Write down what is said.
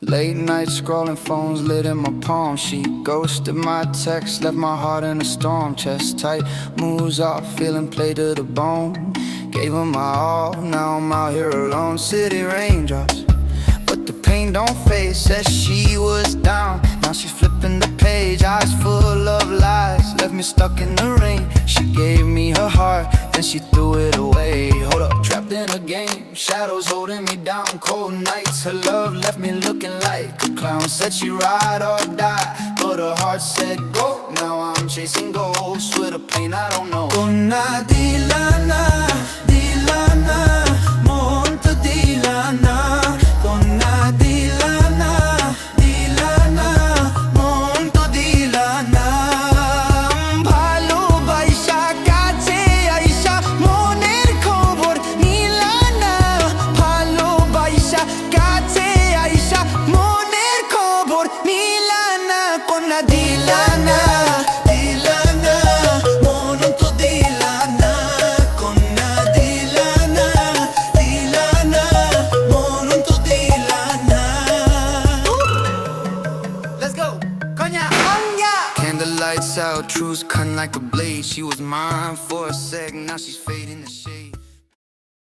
Late night scrolling, phones lit in my palm. She ghosted my text, left my heart in a storm. Chest tight, moves off, feeling played to the bone. Gave her my all, now I'm out here alone. City raindrops, but the pain don't fade. Said she was down, now she's flipping the page. Eyes full of lies, left me stuck in the rain. She gave me her heart, then she threw it away. Hold up, trapped in a game, shadows holding me down. Cold nights, her love left me looking like a clown. Said she ride or die, but her heart said go. Now I'm chasing ghosts with a pain I don't know. Kona dilana, dilana, monta dilana. Kona dilana, dilana, monta dilana. ভালোবাসা কাছে আইসা মনের খবর নিলানা। ভালোবাসা কাছে আইসা মনের খবর নিলানা। কোনা দিলানা, দিলানা, মন তো দিলানা। কোনা দিলানা, দিলানা, মন তো দিলানা। Let's go, Konya. Candlelights out, truths cutting like a blade. She was mine for a sec, now she's fading the shade.